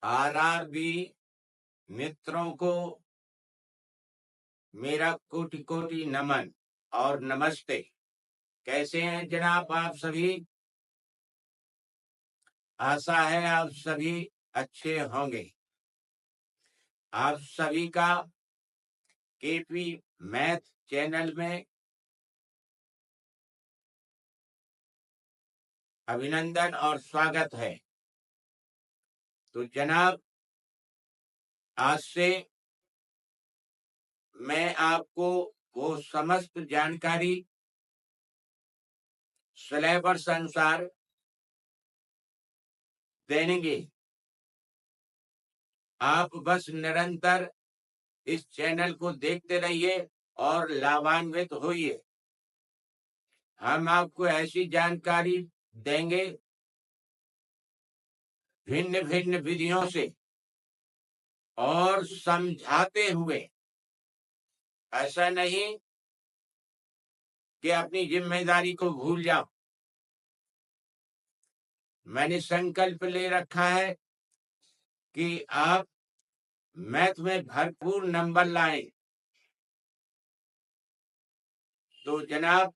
RRB मित्रों को मेरा कोटि कोटि नमन और नमस्ते। कैसे हैं जनाब आप सभी? आशा है आप सभी अच्छे होंगे। आप सभी का केपी मैथ चैनल में अभिनंदन और स्वागत है। तो जनाब, आज से मैं आपको वो समस्त जानकारी सिलेबस अनुसार देंगे। आप बस निरंतर इस चैनल को देखते रहिए और लाभान्वित होइए। हम आपको ऐसी जानकारी देंगे भिन्न भिन्न विधियों से और समझाते हुए। ऐसा नहीं कि अपनी जिम्मेदारी को भूल जाओ। मैंने संकल्प ले रखा है कि आप मैथ में भरपूर नंबर लाएं। तो जनाब,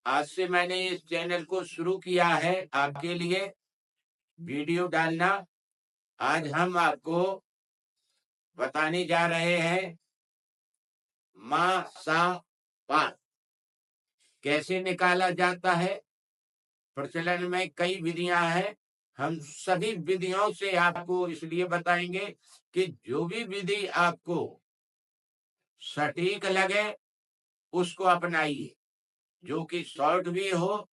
आज से मैंने इस चैनल को शुरू किया है आपके लिए वीडियो डालना। आज हम आपको बताने जा रहे हैं मां सा पा कैसे निकाला जाता है। प्रचलन में कई विधियां हैं। हम सभी विधियों से आपको इसलिए बताएंगे कि जो भी विधि आपको सटीक लगे उसको अपनाइए, जो कि शॉर्ट भी हो,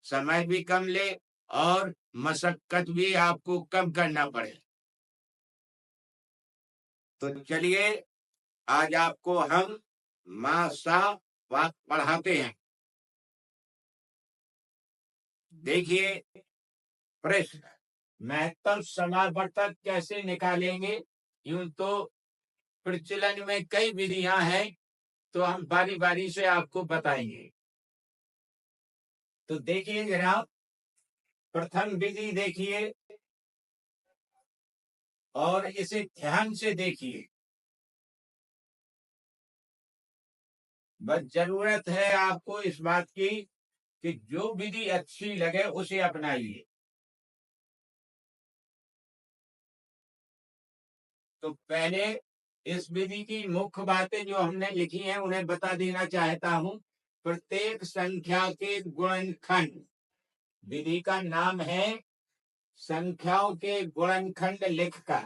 समय भी कम ले और मशक्कत भी आपको कम करना पड़े। तो चलिए, आज आपको हम मां सा वाक पढ़ाते हैं। देखिए प्रश्न, महत्तम समावर्तक कैसे निकालेंगे? यूं तो प्रचलन में कई विधियां हैं, तो हम बारी बारी से आपको बताएंगे। तो देखिए जनाब, प्रथम विधि देखिए और इसे ध्यान से देखिए। बस जरूरत है आपको इस बात की कि जो विधि अच्छी लगे उसे अपनाइए। तो पहले इस विधि की मुख्य बातें जो हमने लिखी हैं उन्हें बता देना चाहता हूं। प्रत्येक संख्या के गुणनखंड, विधि का नाम है संख्याओं के गुणनखंड लिखकर।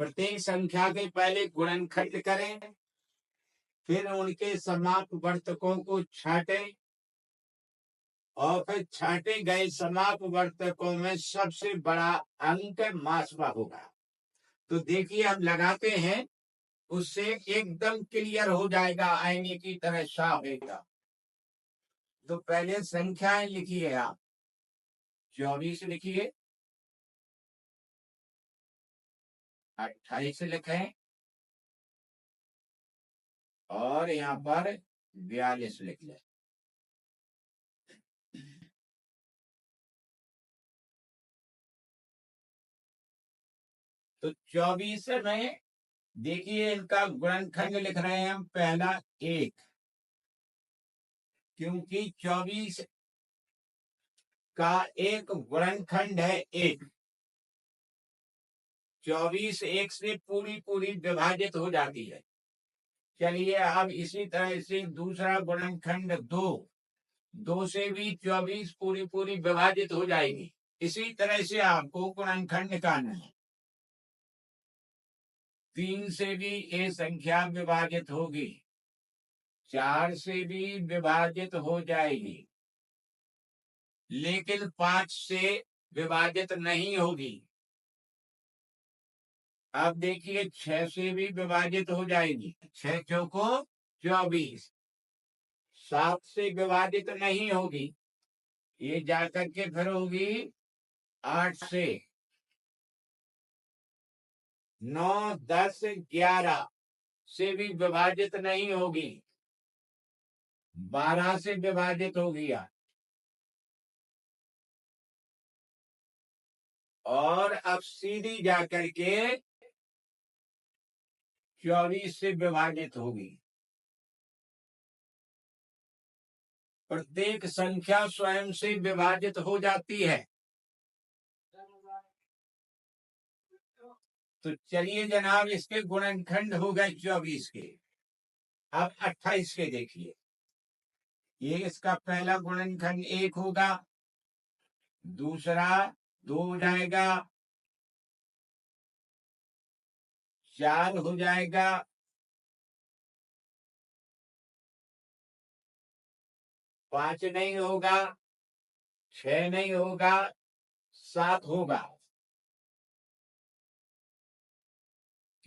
प्रत्येक संख्या के पहले गुणनखंड करें, फिर उनके समापवर्तकों को छांटें और फिर छांटे गए समापवर्तकों में सबसे बड़ा अंक मासवा होगा। तो देखिए हम लगाते हैं, उससे एकदम क्लियर हो जाएगा, आईने की तरह साफ होगा। तो पहले संख्याएं लिखिए आप। 24 लिखिए, 28 लिखें और यहाँ पर 42 लिख लें। तो 24 में देखिए इनका गुणनखंड लिख रहे हैं हम, पहला 1, क्योंकि 24 का एक गुणनखंड है 1। 24 1 से पूरी पूरी विभाजित हो जाती है। चलिए अब इसी तरह से दूसरा गुणनखंड 2, 2 से भी 24 पूरी पूरी विभाजित हो जाएगी। इसी तरह से आपको गुणनखंड निकालना है। 3 से भी ये संख्या विभाजित होगी, 4 से भी विभाजित हो जाएगी, लेकिन 5 से विभाजित नहीं होगी। अब देखिए 6 से भी विभाजित हो जाएगी, 6 चौको 24। 7 से विभाजित नहीं होगी, ये जाकर के फिर होगी 8 से। 9 10 11 से भी विभाजित नहीं होगी, 12 से विभाजित होगी। और अब सीधी जाकर के 24 से विभाजित होगी। प्रत्येक संख्या स्वयं से विभाजित हो जाती है। तो चलिए जनाब, इसके गुणनखंड हो गए 24 के। अब 28 के देखिए। ये इसका पहला गुणनखंड 1 होगा, दूसरा 2 हो जाएगा, 4 हो जाएगा, 5 नहीं होगा, 6 नहीं होगा, 7 होगा,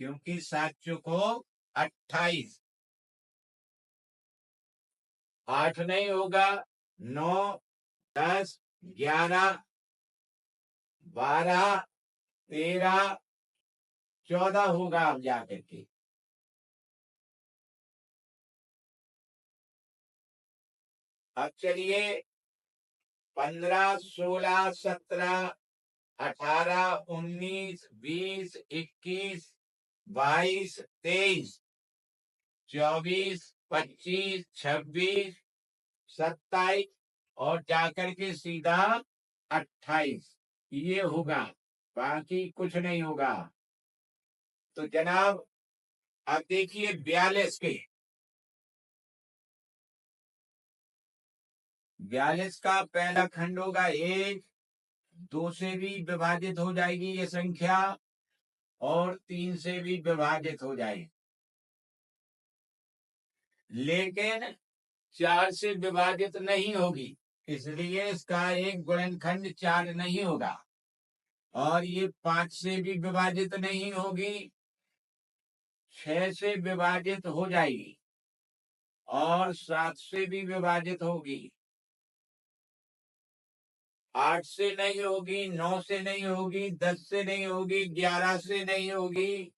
क्योंकि 7 चौको 28। 8 नहीं होगा, 9, 10, 11, 12, 13, 14 होगा अब जाकर के। अब चलिए 15, 16, 17, 18, 19, 20, 21, 22, 23, 24, 25, 26, 27 और जाकर के सीधा 28 ये होगा, बाकी कुछ नहीं होगा। तो जनाब अब देखिए 42 के। 42 का पहला खंड होगा 1, 2 से भी विभाजित हो जाएगी ये संख्या और 3 से भी विभाजित हो जाएगी, लेकिन 4 से विभाजित नहीं होगी, इसलिए इसका एक गुणनखंड 4 नहीं होगा। और ये 5 से भी विभाजित नहीं होगी, 6 से विभाजित हो जाएगी और 7 से भी विभाजित होगी, 8 से नहीं होगी, 9 से नहीं होगी, 10 से नहीं होगी, 11 से नहीं होगी,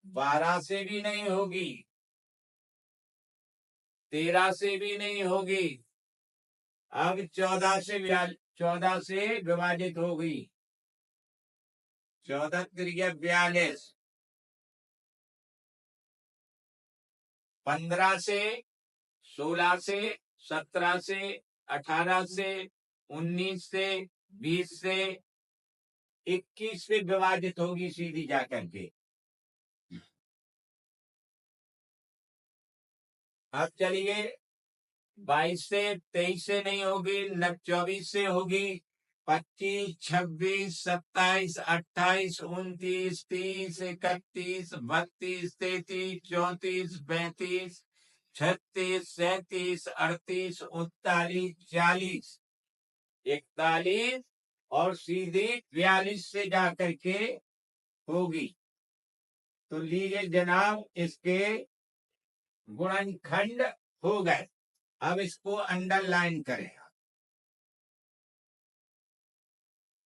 12 से भी नहीं होगी, 13 से भी नहीं होगी। अब 14 से विभाजित होगी, 14 त्रिया 42, 15 से, 16 से, 17 से, 18 से, 19 से, 20 से, 21 से विभाजित होगी सीधी जाकर के। अब चलिए 22 से, 23 से नहीं होगी, 24 से होगी, 25, 26, 27, 28, 29, 30, 31, 32, 33, 34, 35, 36, 37, 38, 39, 40, 41 और सीधी 42 से जाकर के होगी। तो लीजिए जनाब, इसके गुणनखंड हो गए। अब इसको अंडरलाइन करें।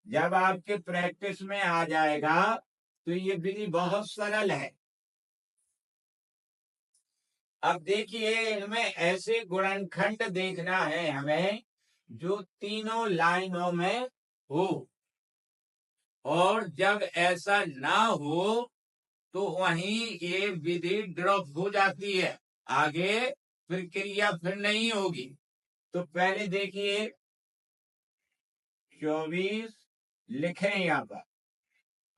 जब आपके प्रैक्टिस में आ जाएगा तो ये विधि बहुत सरल है। अब देखिए, इनमें ऐसे गुणनखंड देखना है हमें जो तीनों लाइनों में हो, और जब ऐसा ना हो तो वहीं ये विधि ड्रॉप हो जाती है, आगे प्रक्रिया फिर नहीं होगी। तो पहले देखिए 24 लिखें यहां पर,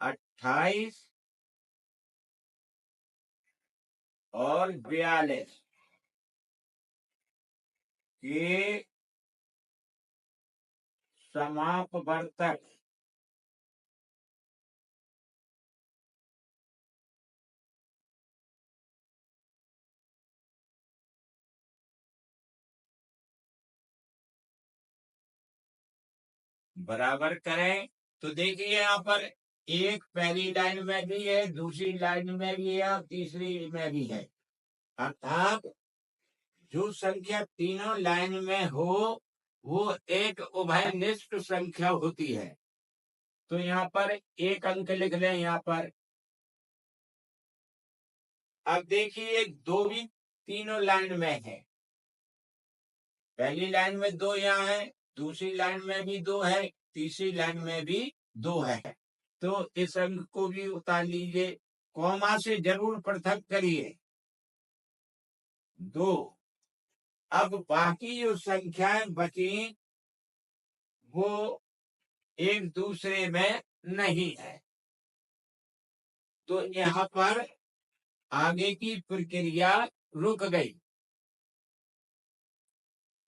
28 और 42 के समापवर्तक बराबर करें। तो देखिए यहाँ पर एक पहली लाइन में भी है, दूसरी लाइन में भी है और तीसरी में भी है, अर्थात जो संख्या तीनों लाइन में हो वो एक उभयनिष्ठ संख्या होती है। तो यहाँ पर एक अंक लिख लें यहाँ पर। अब देखिए 2 भी तीनों लाइन में है, पहली लाइन में 2 यहाँ है, दूसरी लाइन में भी 2 है, तीसरी लाइन में भी 2 है। तो इस अंक को भी उतार लीजिए, कॉमा से जरूर पृथक करिए। 2। अब बाकी जो संख्याएं बची वो एक दूसरे में नहीं है, तो यहाँ पर आगे की प्रक्रिया रुक गई।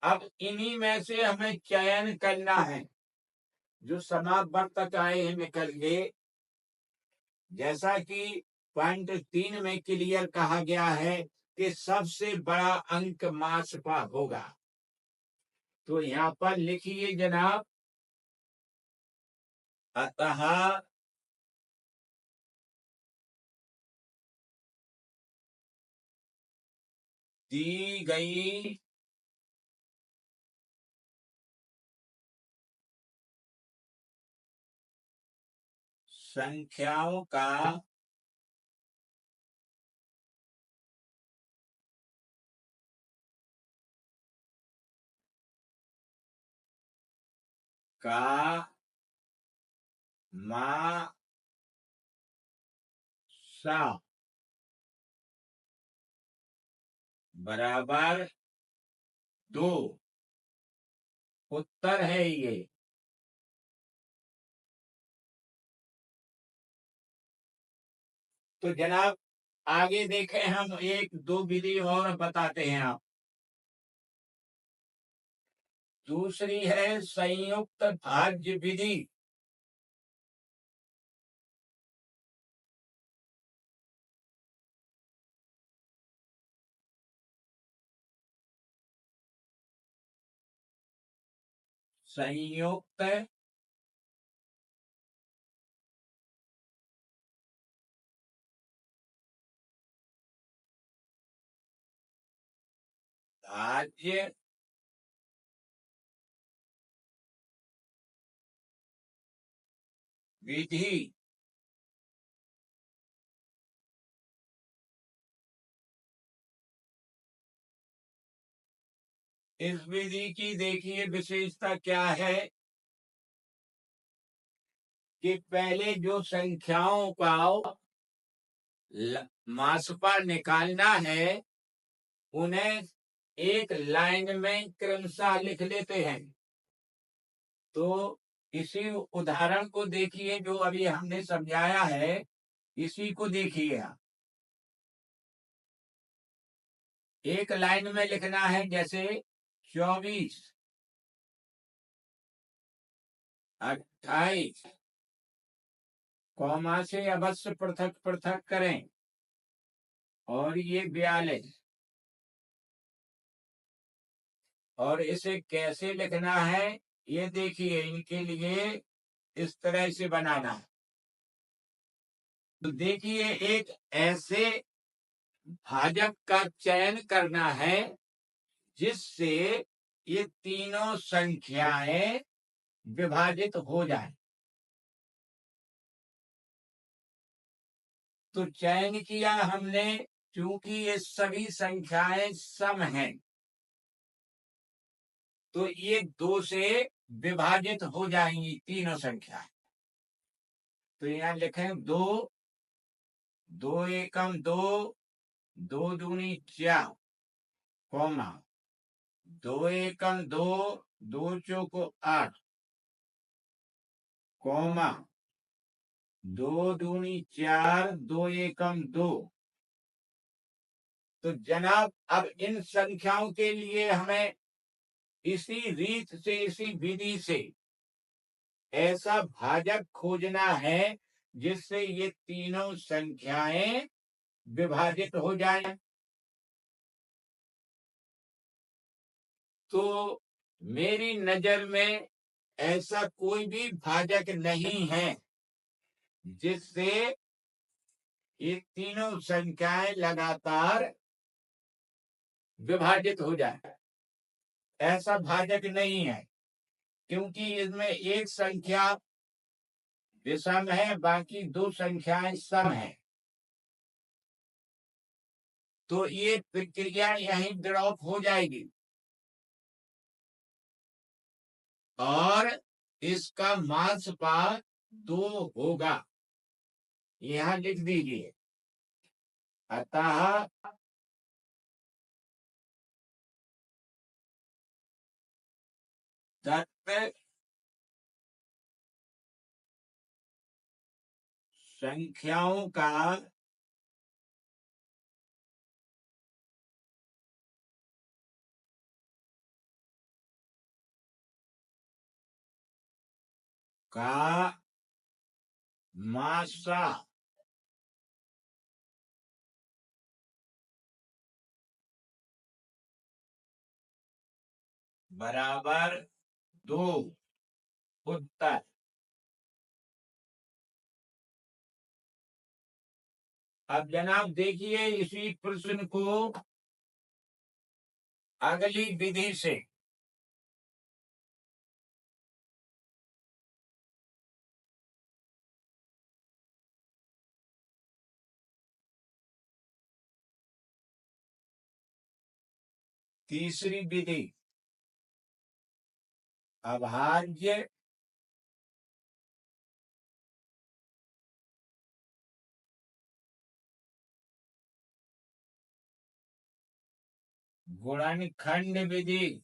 अब इन्हीं में से हमें चयन करना है। जो समापवर्तक आए हैं निकल गए, जैसा कि पॉइंट 3 में क्लियर कहा गया है कि सबसे बड़ा अंक मासपा होगा। तो यहाँ पर लिखिए जनाब, अतः दी गई संख्याओं का मा सा बराबर 2 उत्तर है ये। तो जनाब आगे देखें, हम एक दो विधि और बताते हैं आप। दूसरी है संयुक्त भाज्य विधि। संयुक्त भाज्य विधि इस विधि की देखिए विशेषता क्या है कि पहले जो संख्याओं का मासपा निकालना है उन्हें एक लाइन में क्रमशः लिख लेते हैं। तो इसी उदाहरण को देखिए जो अभी हमने समझाया है, इसी को देखिए आप। एक लाइन में लिखना है, जैसे 24, 28, कॉमा से अवश्य पृथक पृथक करें, और ये 42। और इसे कैसे लिखना है ये देखिए, इनके लिए इस तरह से बनाना है। तो देखिए एक ऐसे भाजक का चयन करना है जिससे ये तीनों संख्याएं विभाजित हो जाए। तो चयन किया हमने, क्योंकि ये सभी संख्याएं सम हैं, तो ये 2 से विभाजित हो जाएंगी तीनों संख्याएं। तो यहाँ लिखें 2, 2 एकम 2, 2 दूनी 4, कॉमा 2 एकम 2, 2 चौको 8, कॉमा 2 दूनी 4, 2 एकम 2। तो जनाब अब इन संख्याओं के लिए हमें इसी रीत से, इसी विधि से ऐसा भाजक खोजना है जिससे ये तीनों संख्याएं विभाजित हो जाएं। तो मेरी नजर में ऐसा कोई भी भाजक नहीं है जिससे ये तीनों संख्याएं लगातार विभाजित हो जाए। ऐसा भाजक नहीं है, क्योंकि इसमें एक संख्या विषम है, बाकी 2 संख्याएं सम है। तो ये प्रक्रिया यहीं ड्रॉप हो जाएगी और इसका मासपा 2 होगा, यहां लिख दीजिए। अतः तत्व संख्याओं का मासा बराबर 2। उत्तर। अब जनाब देखिए इसी प्रश्न को अगली विधि से। तीसरी विधि, अभाज्य गुणनखंड विधि।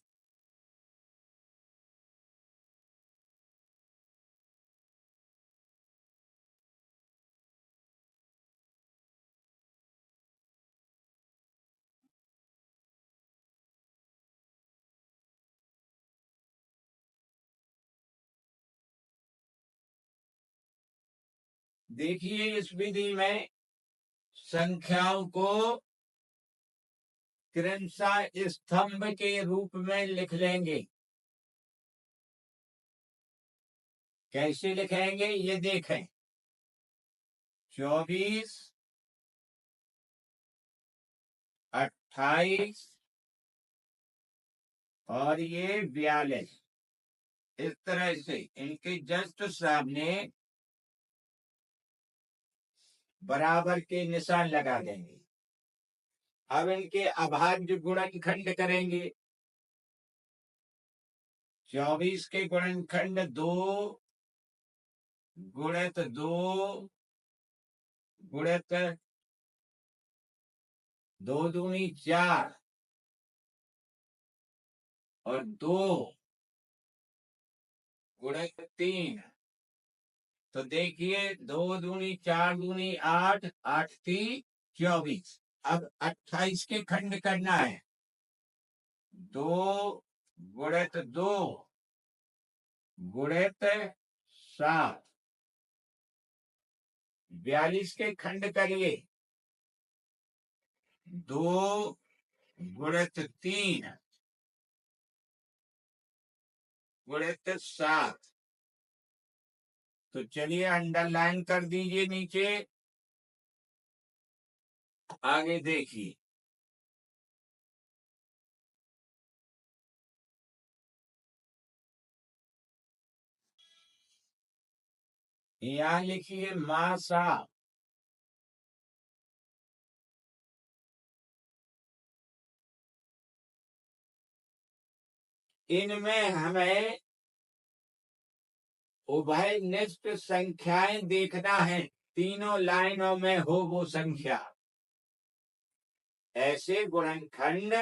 देखिए इस विधि में संख्याओं को क्रमशः स्तंभ के रूप में लिख लेंगे। कैसे लिखेंगे ये देखें। 24, 28 और ये 42। इस तरह से इनके जस्ट सामने बराबर के निशान लगा देंगे। अब इनके अभाज्य गुणनखंड करेंगे। 24 के गुणनखंड 2 गुणित 2 गुणित 2 दूनी 4 और 2 गुणित 3। तो देखिए 2 दूनी 4 दूनी 8, 8 3 24। अब 28 के खंड करना है। 2 गुणित 2 गुणित 7। 42 के खंड करिए। 2 गुणित 3 गुणित 7। तो चलिए अंडरलाइन कर दीजिए नीचे। आगे देखिए। यहां लिखिए मासा। इनमें हमें उभयनिष्ठ संख्याएं देखना है। तीनों लाइनों में हो वो संख्या। ऐसे गुणनखंड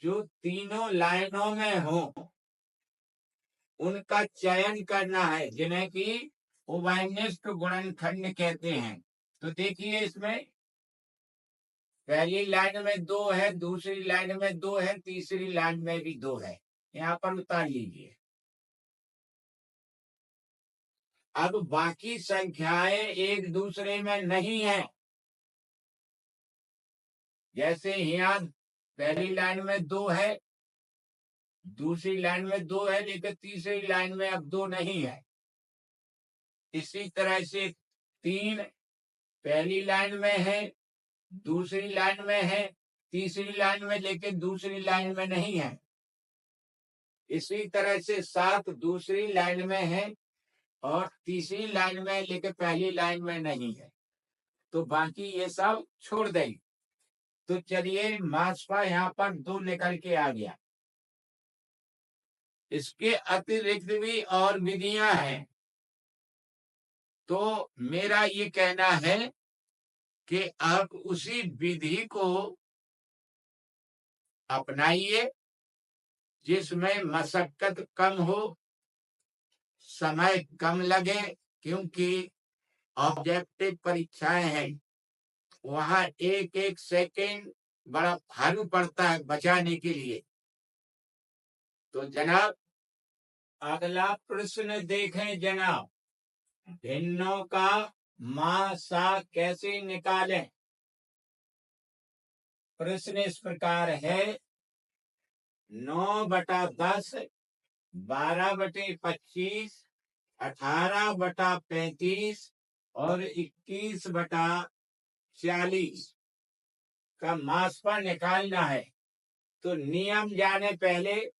जो तीनों लाइनों में हो उनका चयन करना है, जिन्हें कि उभयनिष्ठ गुणनखंड कहते हैं। तो देखिए इसमें पहली लाइन में 2 है, दूसरी लाइन में 2 है, तीसरी लाइन में भी 2 है। यहाँ पर उतार लीजिए। अब बाकी संख्याएं एक दूसरे में नहीं है। जैसे यहाँ पहली लाइन में 2 है, दूसरी लाइन में 2 है, लेकिन तीसरी लाइन में अब 2 नहीं है। इसी तरह से 3 पहली लाइन में है, दूसरी लाइन में है, तीसरी लाइन में, लेकिन दूसरी लाइन में नहीं है। इसी तरह से 7 दूसरी लाइन में है और तीसरी लाइन में, लेकिन पहली लाइन में नहीं है। तो बाकी ये सब छोड़ देंगे। तो चलिए मास्पा यहाँ पर 2 निकल के आ गया। इसके अतिरिक्त भी और विधियां हैं। तो मेरा ये कहना है कि आप उसी विधि को अपनाइए जिसमें मशक्कत कम हो, समय कम लगे, क्योंकि ऑब्जेक्टिव परीक्षाएं हैं, वहां एक एक सेकेंड बड़ा भारी पड़ता है बचाने के लिए। तो जनाब अगला प्रश्न देखें जनाब, भिन्नों का मा सा कैसे निकालें। प्रश्न इस प्रकार है, 9/10, 12/25, 18/35 और 21/40 का मासपा निकालना है। तो नियम जाने पहले,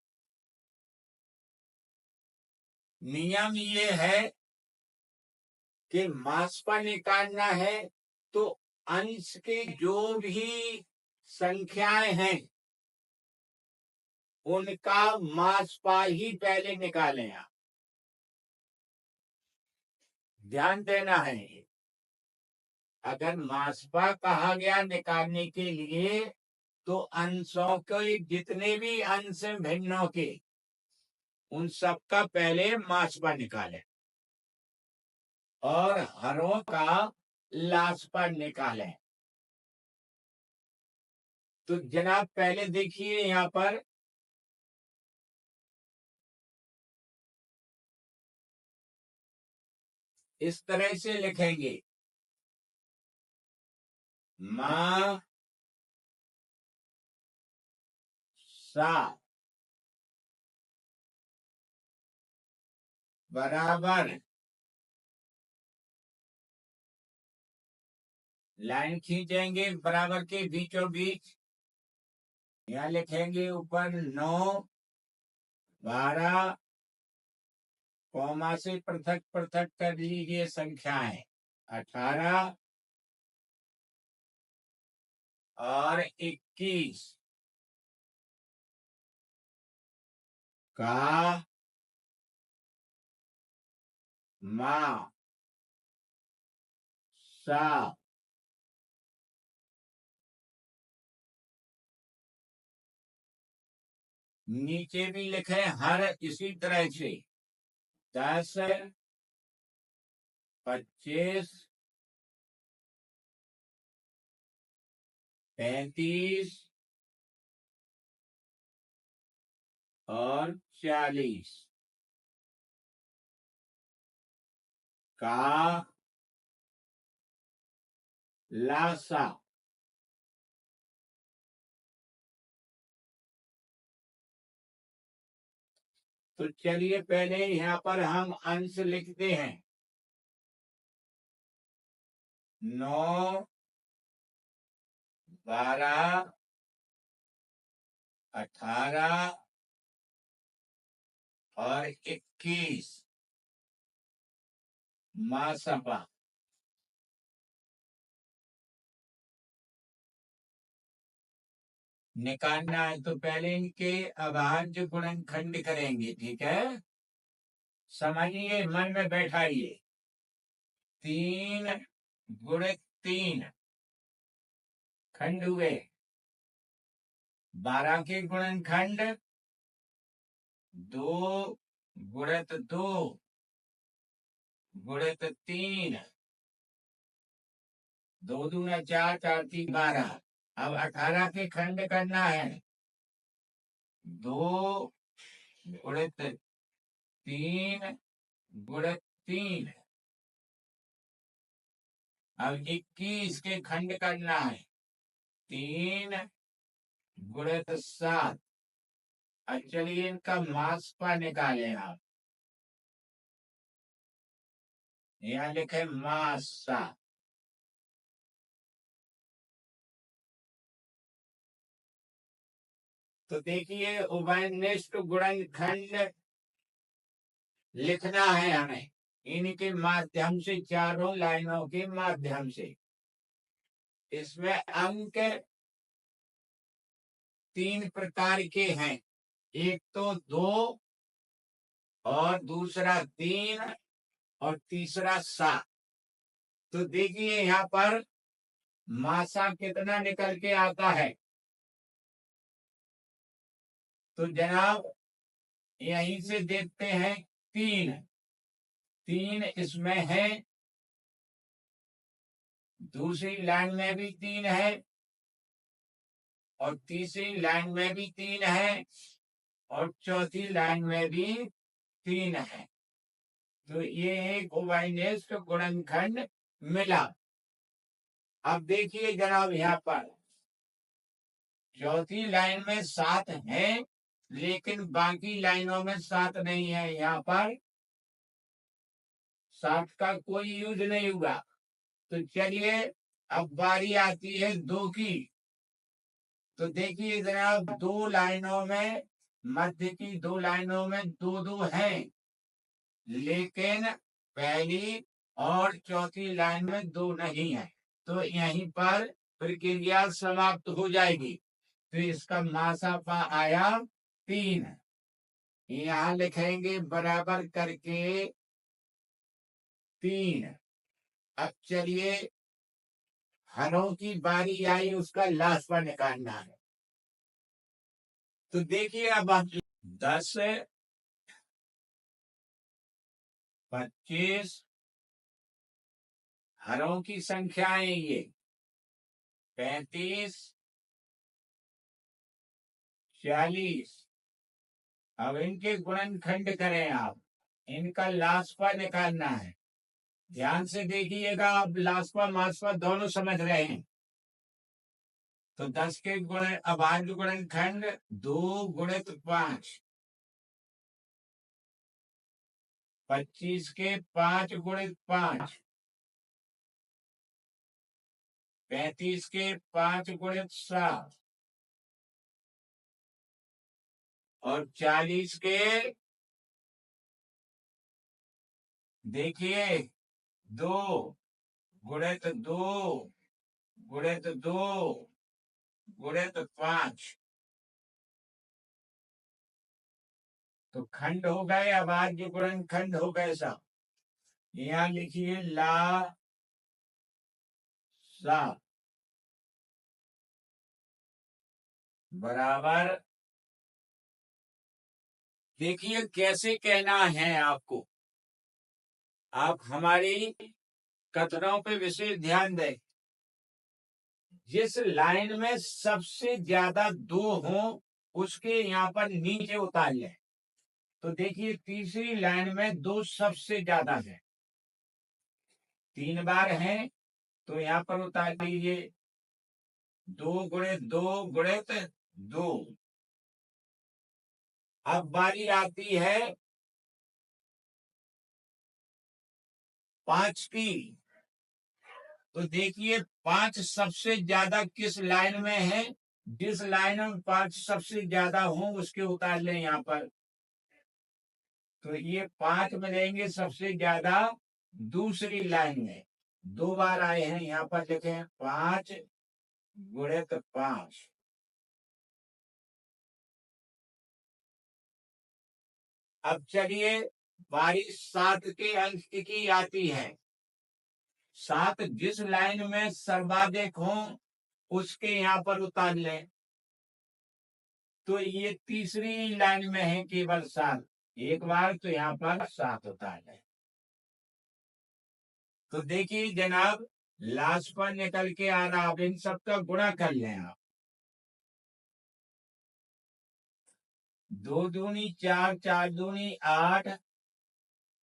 नियम ये है कि मासपा निकालना है तो अंश की जो भी संख्याएं हैं उनका मासपा ही पहले निकालें। आप ध्यान देना है, अगर मासपा कहा गया निकालने के लिए तो अंशों के जितने भी अंश हैं भिन्नों के, उन सबका पहले मासपा निकालें और हरों का लासपा निकालें। तो जनाब पहले देखिए यहां पर इस तरह से लिखेंगे, मा सा बराबर, लाइन खींचेंगे बराबर के बीचों बीच, यहां लिखेंगे ऊपर 9, 12, कॉमा से पृथक पृथक कर लीजिए संख्याएं, 18 और 21 का मा सा नीचे भी लिखे हर इसी तरह से 10, 25, 35 और 40 का लासा। तो चलिए पहले यहाँ पर हम अंश लिखते हैं, 9, 12, 18 और 21 मासपा। निकालना है तो पहले इनके अभाज्य गुणनखंड करेंगे, ठीक है, समझिए, मन में बैठाइए। 3 गुणित 3 खंड हुए, 12 के गुणनखंड 2 गुणित 2 गुणित 3, 2 दूना 4, 4 3 12। अब 18 के खंड करना है, 2 गुणित 3 गुणित 3। अब 21 के खंड करना है, 3 गुणित 7। अब चलिए इनका मासपा निकालें आप, यहाँ लिखे मासा। तो देखिए उभयनिष्ठ गुणनखंड लिखना है हमें, इनके माध्यम से, चारों लाइनों के माध्यम से। इसमें अंक 3 प्रकार के हैं, एक तो 2 और दूसरा 3 और तीसरा 7। तो देखिए यहाँ पर मासा कितना निकल के आता है। तो जनाब यहीं से देखते हैं, 3 3 इसमें है, दूसरी लाइन में भी 3 है, और तीसरी लाइन में भी 3 है, और चौथी लाइन में भी 3 है। तो ये एक कोबाइनेस्ट गुणनखंड मिला। अब देखिए जनाब यहाँ पर चौथी लाइन में 7 है, लेकिन बाकी लाइनों में 7 नहीं है। यहाँ पर 7 का कोई यूज नहीं हुआ। तो चलिए अब बारी आती है 2 की। तो देखिए जनाब 2 लाइनों में, मध्य की 2 लाइनों में 2 हैं, लेकिन पहली और चौथी लाइन में 2 नहीं है। तो यहीं पर प्रक्रिया समाप्त हो जाएगी। तो इसका मासाफा आया 3। यहाँ लिखेंगे बराबर करके 3। अब चलिए हरों की बारी आई, उसका लाशफा निकालना है। तो देखिए अब आप 10, 25 हरों की संख्याएं ये 35, 40। अब इनके गुणनखंड करें आप, इनका लाशफा निकालना है। ध्यान से देखिएगा, आप लाशफा मासफा दोनों समझ रहे हैं। तो 10 के गुण अभाज्य गुणनखंड 2 गुणित 5, 25 के 5 गुणित 5, 35 के 5 गुणित 7, और 40 के देखिए 2 गुणित 2 गुणित 2 गुणित 5। तो खंड हो गए, अभाज्य गुणनखंड हो गए सब। यहाँ लिखिए ला सा बराबर, देखिए कैसे कहना है आपको। आप हमारी कथनों पे विशेष ध्यान दें। जिस लाइन में सबसे ज्यादा 2 हो उसके यहाँ पर नीचे उतार लें। तो देखिए तीसरी लाइन में 2 सबसे ज्यादा है, 3 बार है, तो यहाँ पर उतार लीजिए 2 गुणित 2 गुणित 2। अब बारी आती है 5 की। तो देखिए 5 सबसे ज्यादा किस लाइन में है, जिस लाइन में 5 सबसे ज्यादा हो उसके उतार लें यहाँ पर। तो ये 5 मिलेंगे सबसे ज्यादा दूसरी लाइन में, 2 बार आए हैं। यहाँ पर लिखे 5 गुणित 5। अब चलिए बारी 7 के अंक की आती है। 7 जिस लाइन में सर्वाधिक हो उसके यहाँ पर उतार लें। तो ये तीसरी लाइन में है केवल 7, एक बार, तो यहाँ पर 7 उतार लें। तो देखिए जनाब लास्ट पर निकल के आ रहा, आप इन सबका गुणा कर लें आप। 2 दूनी 4, 4 दूनी 8,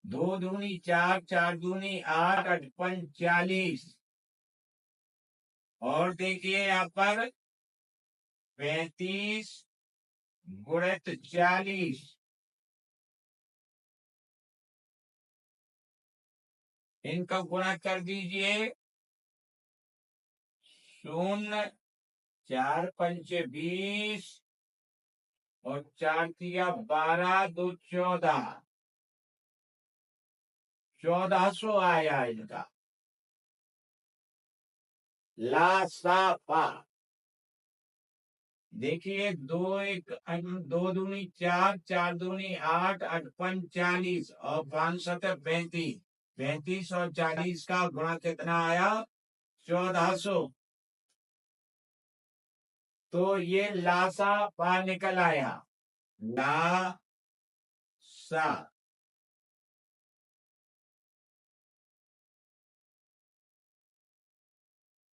2 दूनी 4, 4 दूनी 8, 8 पंच 40। और देखिए यहाँ पर 35 गुणित 40। इनका गुणा कर दीजिए। 0, 4 पंचे 20, और 4 तिया 12, 2 14, 1400 आया इनका लासापा। देखिए 2 दूनी 4, 4 दूनी 8, 8 पंच 40, और 5 7 35। 3540 का गुणा कितना आया? 1400। तो ये लासा पा निकल आया। ला सा।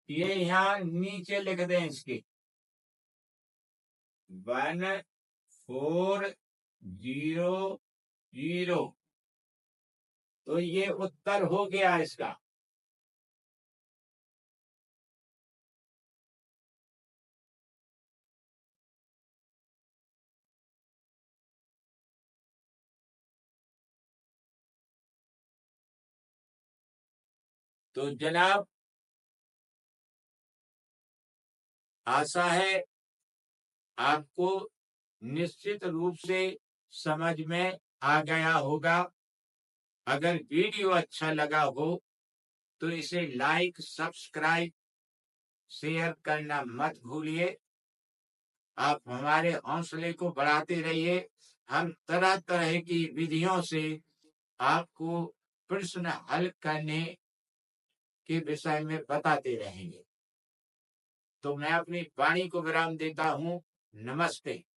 ये यहां नीचे लिख दें इसके 1400। तो ये उत्तर हो गया इसका। तो जनाब, आशा है आपको निश्चित रूप से समझ में आ गया होगा। अगर वीडियो अच्छा लगा हो तो इसे लाइक, सब्सक्राइब, शेयर करना मत भूलिए। आप हमारे हौसले को बढ़ाते रहिए। हम तरह तरह की विधियों से आपको प्रश्न हल करने के विषय में बताते रहेंगे। तो मैं अपनी वाणी को विराम देता हूं। नमस्ते।